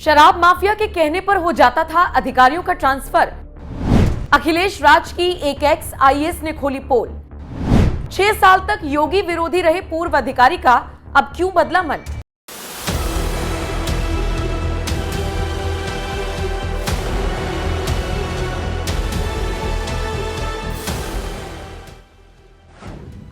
शराब माफिया के कहने पर हो जाता था अधिकारियों का ट्रांसफर। अखिलेश राज की एक एक्स आईएएस ने खोली पोल। 6 साल तक योगी विरोधी रहे पूर्व अधिकारी का अब क्यों बदला मन।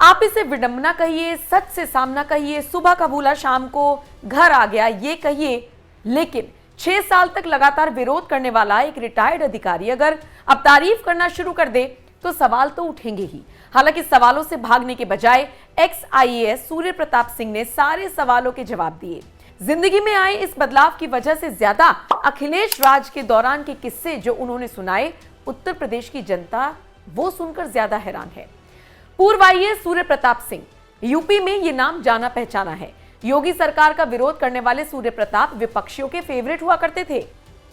आप इसे विडंबना कहिए, सच से सामना कहिए, सुबह का भूला शाम को घर आ गया ये कहिए, लेकिन 6 साल तक लगातार विरोध करने वाला एक रिटायर्ड अधिकारी अगर अब तारीफ करना शुरू कर दे तो सवाल तो उठेंगे ही। हालांकि सवालों से भागने के बजाय एक्स आईएएस सूर्य प्रताप सिंह ने सारे सवालों के जवाब दिए। जिंदगी में आए इस बदलाव की वजह से ज्यादा अखिलेश राज के दौरान के किस्से जो उन्होंने सुनाए, उत्तर प्रदेश की जनता वो सुनकर ज्यादा हैरान है। पूर्व आईएएस सूर्य प्रताप सिंह, यूपी में ये नाम जाना पहचाना है। योगी सरकार का विरोध करने वाले सूर्य प्रताप विपक्षियों के फेवरेट हुआ करते थे।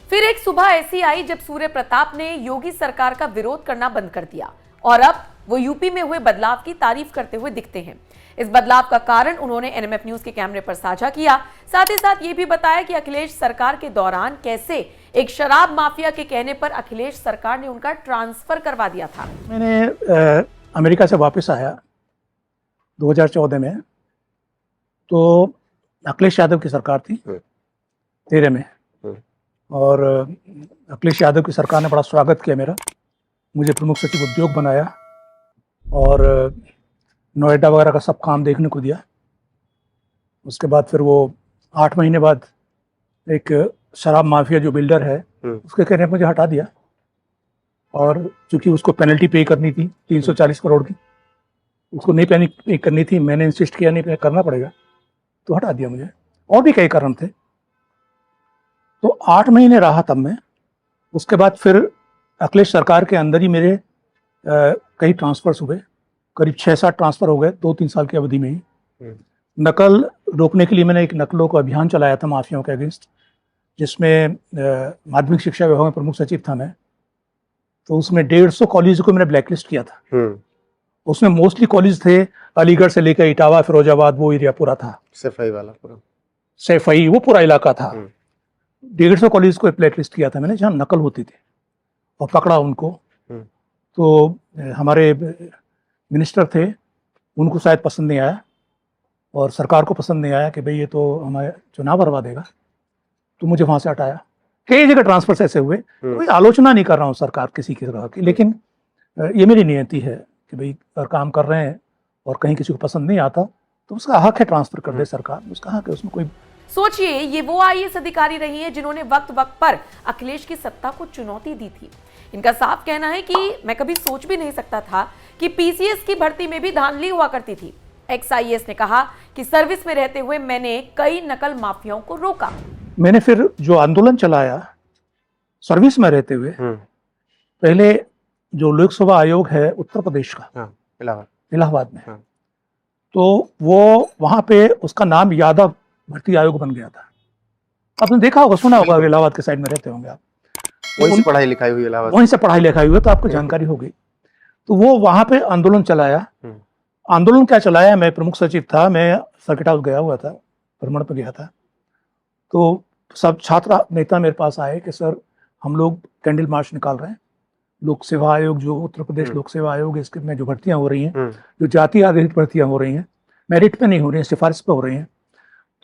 फिर एक सुबह ऐसी आई जब सूर्य प्रताप ने योगी सरकार का विरोध करना बंद कर दिया और अब वो यूपी में हुए बदलाव की तारीफ करते हुए दिखते हैं। इस बदलाव का कारण उन्होंने एनएमएफ न्यूज के कैमरे पर साझा किया। साथ ही साथ ये भी बताया कि अखिलेश सरकार के दौरान कैसे एक शराब माफिया के कहने पर अखिलेश सरकार ने उनका ट्रांसफर करवा दिया था। मैंने अमेरिका से वापस आया 2014 में, तो अखिलेश यादव की सरकार थी 13 में, और अखिलेश यादव की सरकार ने बड़ा स्वागत किया मेरा, मुझे प्रमुख सचिव उद्योग बनाया और नोएडा वगैरह का सब काम देखने को दिया। उसके बाद फिर वो 8 महीने बाद एक शराब माफिया जो बिल्डर है उसके कहने पर मुझे हटा दिया, और चूंकि उसको पेनल्टी पे करनी थी 340 करोड़ की, उसको नहीं पे करनी थी, मैंने इंसिस्ट किया नहीं करना पड़ेगा तो हटा दिया मुझे। और भी कई कारण थे। तो 8 महीने रहा तब मैं। उसके बाद फिर अखिलेश सरकार के अंदर ही मेरे कई ट्रांसफर्स हुए, करीब 6-7 ट्रांसफर हो गए 2-3 साल की अवधि में ही। नकल रोकने के लिए मैंने एक नकलों का अभियान चलाया था माफियाओं के अगेंस्ट, जिसमें माध्यमिक शिक्षा विभाग में प्रमुख सचिव था मैं। तो उसमें 150 कॉलेज को मैंने ब्लैकलिस्ट किया था। उसमें मोस्टली कॉलेज थे अलीगढ़ से लेकर इटावा, फिरोजाबाद, वो एरिया पूरा था, सैफई वाला पूरा, सैफई वो पूरा इलाका था। 150 कॉलेज को ब्लैकलिस्ट किया था मैंने जहाँ नकल होती थी, और पकड़ा उनको। तो हमारे मिनिस्टर थे, उनको शायद पसंद नहीं आया और सरकार को पसंद नहीं आया कि भाई ये तो हमारे चुनाव बर्बाद देगा, तो मुझे वहाँ से हटाया। कई जगह ट्रांसफर ऐसे हुए। कोई आलोचना नहीं कर रहा हूँ सरकार किसी की तरह की, लेकिन ये मेरी नियति है कि भाई अगर काम कर रहे हैं और कहीं किसी को पसंद नहीं आता तो उसका हक है ट्रांसफर कर दे सरकार, उसका हक है, उसमें कोई। सोचिए, ये वो आईएएस अधिकारी रही हैं जिन्होंने वक्त वक्त पर अखिलेश की सत्ता को चुनौती दी थी। इनका साफ कहना है कि मैं कभी सोच भी नहीं सकता था कि पीसीएस की भर्ती में भी धांधली हुआ करती थी। एक्स आईएएस ने कहा कि सर्विस में रहते हुए मैंने कई नकल माफियाओं को रोका। मैंने फिर जो आंदोलन चलाया सर्विस में रहते हुए, पहले जो लोकसभा आयोग है उत्तर प्रदेश का, इलाहाबाद में, तो वो वहां पे उसका नाम यादव भर्ती आयोग बन गया था। आपने देखा होगा, सुना होगा, इलाहाबाद के साइड में रहते होंगे आप, वहीं से पढ़ाई लिखाई हुई इलाहाबाद, वहीं से पढ़ाई लिखाई हुई, तो आपको जानकारी होगी। तो वो वहां पे आंदोलन चलाया। आंदोलन क्या चलाया, मैं प्रमुख सचिव था, मैं सर्किट हाउस गया हुआ था, भ्रमण पर गया था। तो सब छात्र नेता मेरे पास आए कि सर हम लोग कैंडल मार्च निकाल रहे हैं, लोक सेवा आयोग जो उत्तर प्रदेश लोक सेवा आयोग है, इसके में जो भर्तियां हो रही हैं, जो जाति आधारित भर्तियां हो रही हैं, मेरिट पे नहीं हो रही हैं, सिफारिश पे हो रही हैं,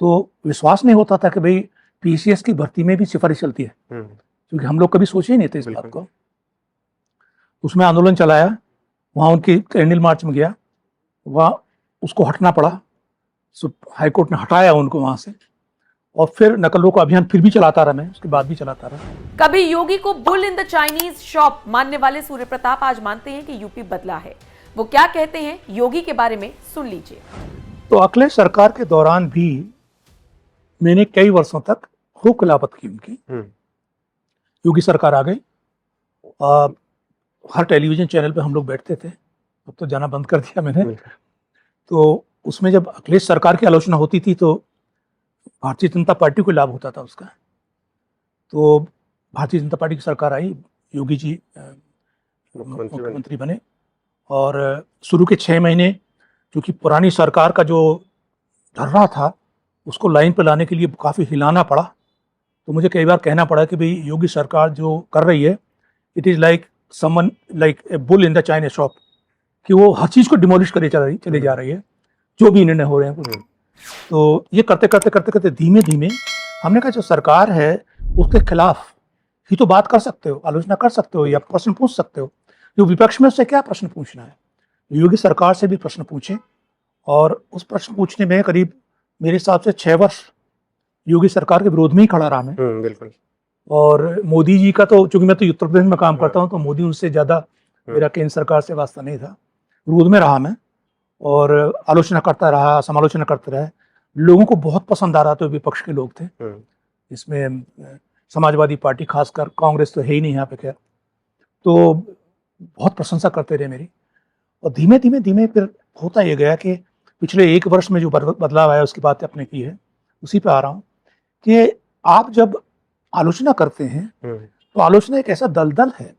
तो विश्वास नहीं होता था कि भाई पीसीएस की भर्ती में भी सिफारिश चलती है, क्योंकि हम लोग कभी सोचे ही नहीं थे इस बात को। उसमें आंदोलन चलाया, वहाँ उनकी कैंडल मार्च में गया, वहाँ उसको हटना पड़ा, हाईकोर्ट ने हटाया उनको वहाँ से, और फिर नकलों का अभियान फिर भी चलाता रहा मैं, उसके बाद भी चलाता रहा। कभी योगी को bull in the Chinese shop मानने वाले सूर्य प्रताप आज मानते हैं कि यूपी बदला है। वो क्या कहते हैं योगी के बारे में सुन लीजिए। तो अखिलेश सरकार के दौरान भी मैंने कई वर्षों तक खूब खिलाफत की उनकी। योगी सरकार आ गई, हर टेलीविजन चैनल पे हम लोग बैठते थे, अब तो जाना बंद कर दिया मैंने। तो उसमें जब अखिलेश सरकार की आलोचना होती थी तो भारतीय जनता पार्टी को लाभ होता था उसका। तो भारतीय जनता पार्टी की सरकार आई, योगी जी मुख्यमंत्री बने, और शुरू के 6 महीने क्योंकि पुरानी सरकार का जो धर्रा था उसको लाइन पर लाने के लिए काफ़ी हिलाना पड़ा। तो मुझे कई बार कहना पड़ा कि भाई योगी सरकार जो कर रही है, it is like someone like a bull in the China shop, कि वो हर चीज़ को डिमोलिश करे चली जा रही है, जो भी निर्णय हो रहे हैं। तो ये करते करते धीमे धीमे हमने कहा जो सरकार है उसके खिलाफ ही तो बात कर सकते हो, आलोचना कर सकते हो या प्रश्न पूछ सकते हो। जो विपक्ष में उससे क्या प्रश्न पूछना है, योगी सरकार से भी प्रश्न पूछें। और उस प्रश्न पूछने में करीब मेरे हिसाब से 6 वर्ष योगी सरकार के विरोध में ही खड़ा रहा मैं। बिल्कुल। और मोदी जी का तो, चूंकि मैं तो उत्तर प्रदेश में काम करता हूँ, तो मोदी उनसे ज़्यादा मेरा केंद्र सरकार से वास्ता नहीं था। विरोध में रहा मैं और आलोचना करता रहा, समालोचना करते रहे। लोगों को बहुत पसंद आ रहा था, विपक्ष के लोग थे इसमें, समाजवादी पार्टी खासकर, कांग्रेस तो है ही नहीं यहाँ पे खैर, तो बहुत प्रशंसा करते रहे मेरी। और धीमे धीमे फिर होता ये गया कि पिछले 1 वर्ष में जो बदलाव आया उसकी बात आपने की है, उसी पे आ रहा हूँ कि आप जब आलोचना करते हैं तो आलोचना एक ऐसा दलदल है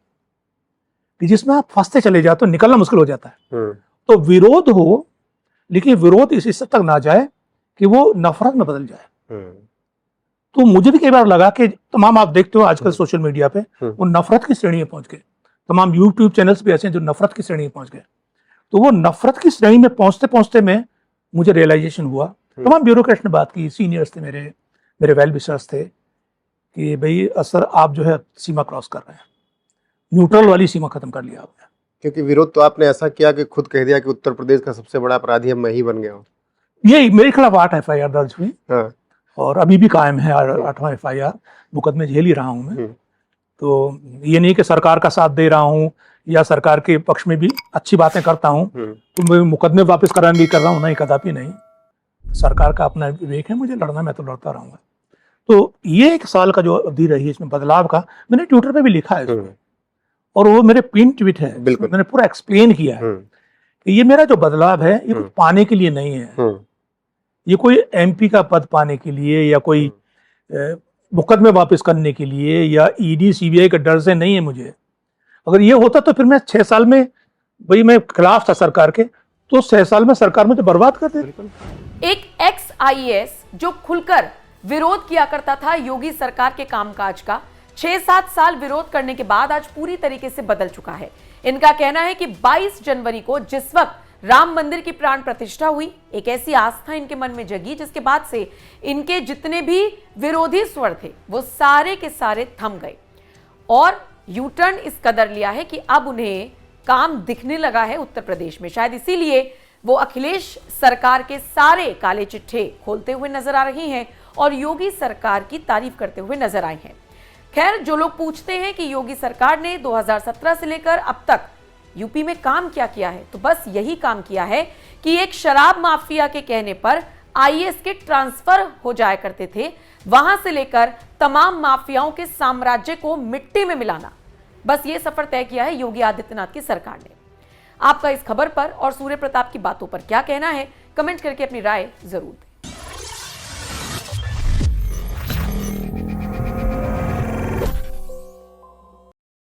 कि जिसमें आप फंसते चले जाते हो, निकलना मुश्किल हो जाता है। तो विरोध हो, लेकिन विरोध इस हद तक ना जाए कि वो नफरत में बदल जाए। तो मुझे भी कई बार लगा कि तमाम, आप देखते हो आजकल सोशल मीडिया पे वो नफरत की श्रेणी में पहुंच गए, तमाम यूट्यूब चैनल्स भी ऐसे हैं जो नफरत की श्रेणी में पहुंच गए। तो वो नफरत की श्रेणी में पहुंचते पहुंचते में मुझे रियलाइजेशन हुआ, तमाम ब्यूरोक्रेट्स ने बात की, सीनियर्स थे मेरे वेल विशर्स थे, कि भाई असर आप जो है सीमा क्रॉस कर रहे हैं, न्यूट्रल वाली सीमा खत्म कर लिया आपने। क्योंकि विरोध तो आपने ऐसा किया कि खुद कह दिया कि उत्तर प्रदेश का सबसे बड़ा अपराधी अब मैं ही बन गया हूँ। ये मेरे खिलाफ 8 FIR दर्ज हुई और अभी भी कायम है 8वां FIR, मुकदमे झेल ही रहा हूँ मैं। तो ये नहीं कि सरकार का साथ दे रहा हूँ या सरकार के पक्ष में भी अच्छी बातें करता हूँ तो मैं मुकदमे वापस कराने भी कर रहा हूँ, नहीं, कदापि नहीं। सरकार का अपना विवेक है, मुझे लड़ना, मैं तो लड़ता रहूँगा। तो ये 1 साल का जो अवधि रही इसमें बदलाव का, मैंने ट्विटर पे भी लिखा है इसमें, और वो मेरे पिन ट्वीट है, मैंने पूरा एक्सप्लेन किया है कि ये मेरा जो बदलाव है ये कुछ पाने के लिए नहीं है, ये कोई MP का पद पाने के लिए या कोई मुकदमे वापस करने के लिए या ED CBI के डर से नहीं है मुझे। अगर ये होता तो फिर मैं 6 साल में, भाई मैं खिलाफ था सरकार के, तो 6 साल में सरकार मुझे बर्बाद कर दे। एक ex-IAS जो खुलकर विरोध किया करता था योगी सरकार के कामकाज का, 6-7 साल विरोध करने के बाद आज पूरी तरीके से बदल चुका है। इनका कहना है कि 22 जनवरी को जिस वक्त राम मंदिर की प्राण प्रतिष्ठा हुई, एक ऐसी आस्था इनके मन में जगी जिसके बाद से इनके जितने भी विरोधी स्वर थे वो सारे के सारे थम गए और यू टर्न इस कदर लिया है कि अब उन्हें काम दिखने लगा है उत्तर प्रदेश में। शायद इसीलिए वो अखिलेश सरकार के सारे काले चिट्ठे खोलते हुए नजर आ रही हैं और योगी सरकार की तारीफ करते हुए नजर आए हैं। खैर, जो लोग पूछते हैं कि योगी सरकार ने 2017 से लेकर अब तक यूपी में काम क्या किया है, तो बस यही काम किया है कि एक शराब माफिया के कहने पर IAS के ट्रांसफर हो जाया करते थे, वहां से लेकर तमाम माफियाओं के साम्राज्य को मिट्टी में मिलाना, बस ये सफर तय किया है योगी आदित्यनाथ की सरकार ने। आपका इस खबर पर और सूर्य प्रताप की बातों पर क्या कहना है, कमेंट करके अपनी राय जरूर दें।